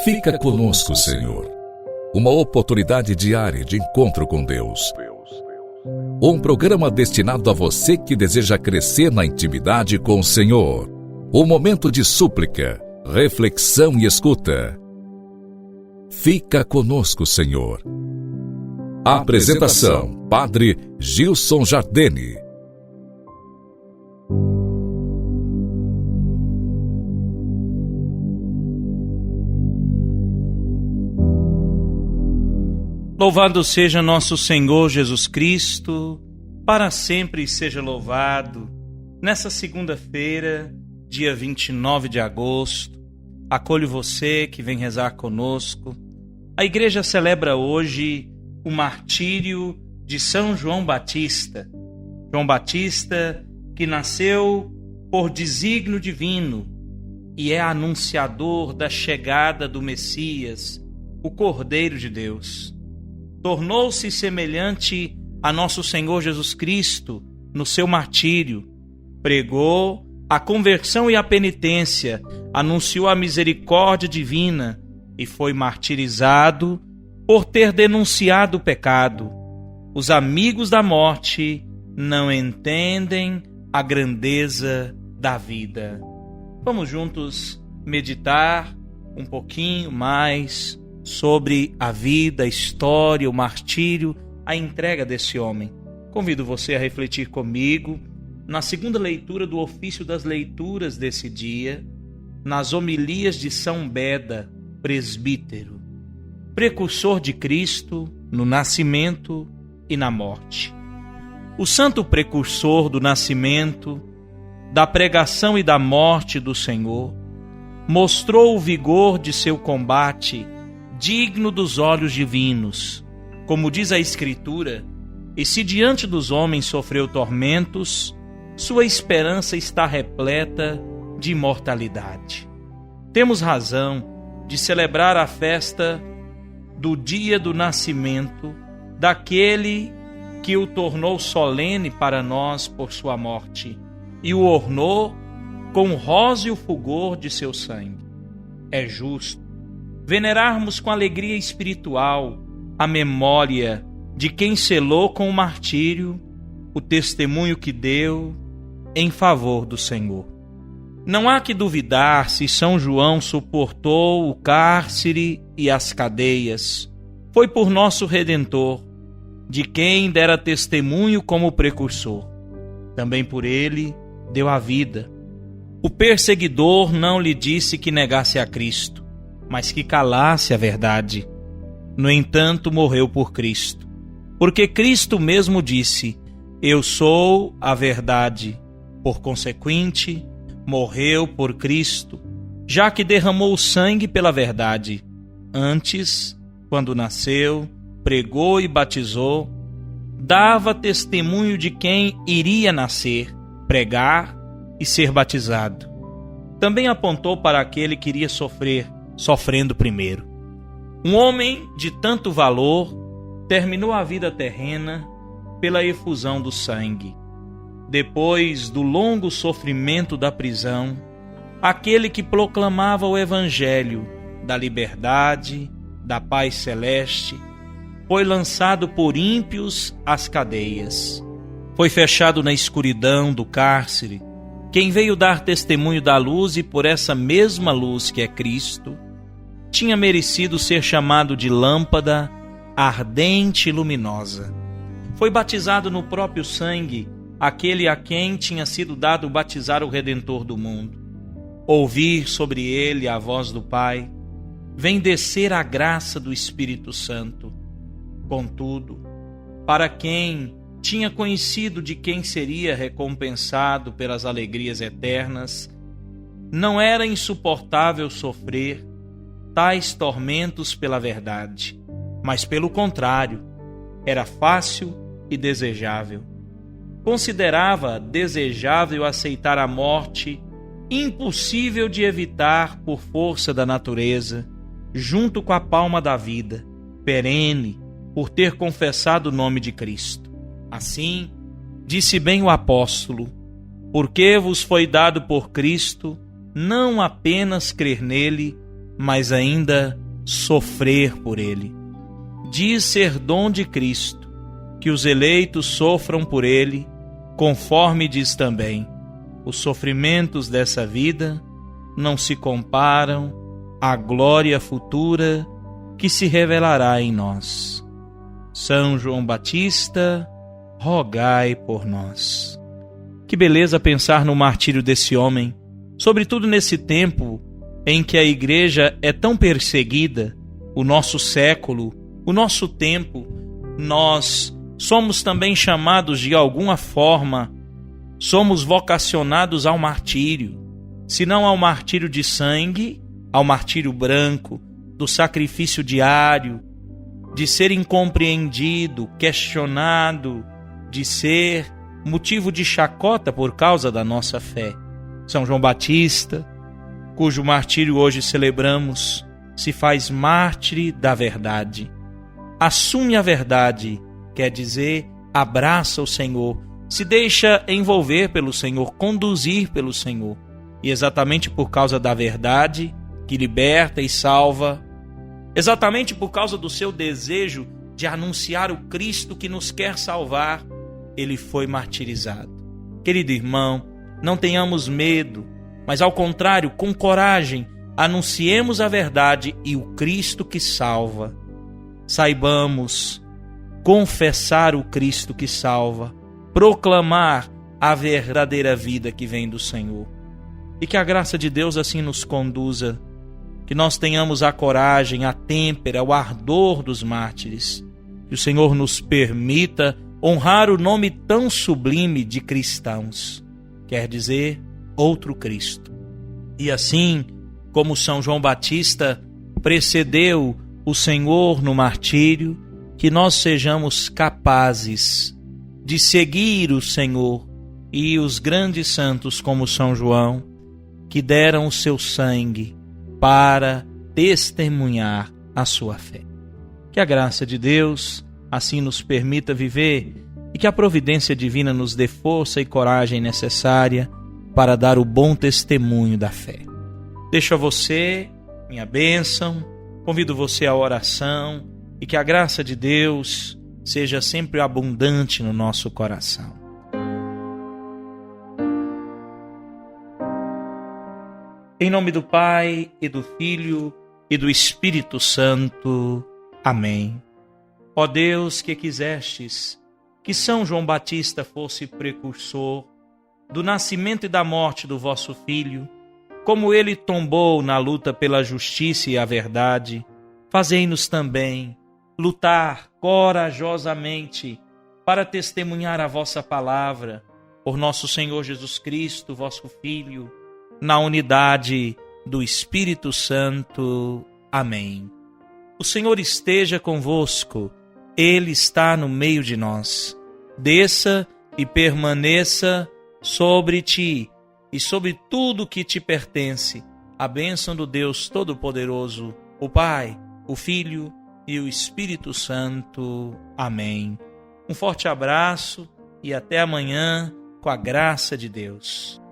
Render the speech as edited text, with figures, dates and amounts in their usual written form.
Fica conosco, Senhor. Uma oportunidade diária de encontro com Deus. Um programa destinado a você que deseja crescer na intimidade com o Senhor. Um momento de súplica, reflexão e escuta. Fica conosco, Senhor. Apresentação: Padre Gilson Jardene. Louvado seja nosso Senhor Jesus Cristo, para sempre seja louvado. Nessa segunda-feira, dia 29 de agosto, acolho você que vem rezar conosco. A igreja celebra hoje o martírio de São João Batista. João Batista, que nasceu por desígnio divino e é anunciador da chegada do Messias, o Cordeiro de Deus. Tornou-se semelhante a nosso Senhor Jesus Cristo no seu martírio. Pregou a conversão e a penitência, anunciou a misericórdia divina e foi martirizado por ter denunciado o pecado. Os amigos da morte não entendem a grandeza da vida. Vamos juntos meditar um pouquinho mais sobre a vida, a história, o martírio, a entrega desse homem. Convido você a refletir comigo na segunda leitura do ofício das leituras desse dia, nas homilias de São Beda, presbítero, precursor de Cristo no nascimento e na morte. O santo precursor do nascimento, da pregação e da morte do Senhor, mostrou o vigor de seu combate digno dos olhos divinos. Como diz a Escritura, e se diante dos homens sofreu tormentos, sua esperança está repleta de imortalidade. Temos razão de celebrar a festa do dia do nascimento daquele que o tornou solene para nós por sua morte e o ornou com o róseo fulgor de seu sangue. É justo venerarmos com alegria espiritual a memória de quem selou com o martírio o testemunho que deu em favor do Senhor. Não há que duvidar se São João suportou o cárcere e as cadeias. Foi por nosso Redentor, de quem dera testemunho como precursor. Também por ele deu a vida. O perseguidor não lhe disse que negasse a Cristo, mas que calasse a verdade. No entanto, morreu por Cristo, porque Cristo mesmo disse: eu sou a verdade. Por consequente, morreu por Cristo, já que derramou o sangue pela verdade. Antes, quando nasceu, pregou e batizou, dava testemunho de quem iria nascer, pregar e ser batizado. Também apontou para aquele que iria sofrer, sofrendo primeiro. Um homem de tanto valor terminou a vida terrena pela efusão do sangue. Depois do longo sofrimento da prisão, aquele que proclamava o evangelho da liberdade, da paz celeste, foi lançado por ímpios às cadeias. Foi fechado na escuridão do cárcere. Quem veio dar testemunho da luz e por essa mesma luz que é Cristo, tinha merecido ser chamado de lâmpada ardente e luminosa. Foi batizado no próprio sangue aquele a quem tinha sido dado batizar o Redentor do mundo. Ouvir sobre ele a voz do Pai, vem descer a graça do Espírito Santo. Contudo, para quem tinha conhecido de quem seria recompensado pelas alegrias eternas, não era insuportável sofrer tais tormentos pela verdade, mas pelo contrário, era fácil e desejável. Considerava desejável aceitar a morte, impossível de evitar por força da natureza, junto com a palma da vida, perene, por ter confessado o nome de Cristo. Assim, disse bem o apóstolo: porque vos foi dado por Cristo não apenas crer nele, mas ainda sofrer por ele. Diz ser dom de Cristo, que os eleitos sofram por ele, conforme diz também: os sofrimentos dessa vida não se comparam à glória futura que se revelará em nós. São João Batista, rogai por nós. Que beleza pensar no martírio desse homem, sobretudo nesse tempo em que a igreja é tão perseguida, o nosso século, o nosso tempo. Nós somos também chamados de alguma forma, somos vocacionados ao martírio, se não ao martírio de sangue, ao martírio branco, do sacrifício diário, de ser incompreendido, questionado, de ser motivo de chacota por causa da nossa fé. São João Batista, cujo martírio hoje celebramos, se faz mártir da verdade. Assume a verdade, quer dizer, abraça o Senhor, se deixa envolver pelo Senhor, conduzir pelo Senhor. E exatamente por causa da verdade, que liberta e salva, exatamente por causa do seu desejo de anunciar o Cristo que nos quer salvar, ele foi martirizado. Querido irmão, não tenhamos medo, mas ao contrário, com coragem, anunciemos a verdade e o Cristo que salva. Saibamos confessar o Cristo que salva, proclamar a verdadeira vida que vem do Senhor. E que a graça de Deus assim nos conduza, que nós tenhamos a coragem, a têmpera, o ardor dos mártires. Que o Senhor nos permita honrar o nome tão sublime de cristãos, quer dizer, outro Cristo. E assim, como São João Batista precedeu o Senhor no martírio, que nós sejamos capazes de seguir o Senhor e os grandes santos como São João, que deram o seu sangue para testemunhar a sua fé. Que a graça de Deus assim nos permita viver e que a providência divina nos dê força e coragem necessária para dar o bom testemunho da fé. Deixo a você minha bênção, convido você à oração e que a graça de Deus seja sempre abundante no nosso coração. Em nome do Pai, e do Filho, e do Espírito Santo. Amém. Ó Deus, que quisestes que São João Batista fosse precursor do nascimento e da morte do vosso Filho, como ele tombou na luta pela justiça e a verdade, fazei-nos também lutar corajosamente para testemunhar a vossa palavra, por nosso Senhor Jesus Cristo, vosso Filho, na unidade do Espírito Santo. Amém. O Senhor esteja convosco, Ele está no meio de nós. Desça e permaneça sobre ti e sobre tudo que te pertence a bênção do Deus Todo-Poderoso, o Pai, o Filho e o Espírito Santo. Amém. Um forte abraço e até amanhã, com a graça de Deus.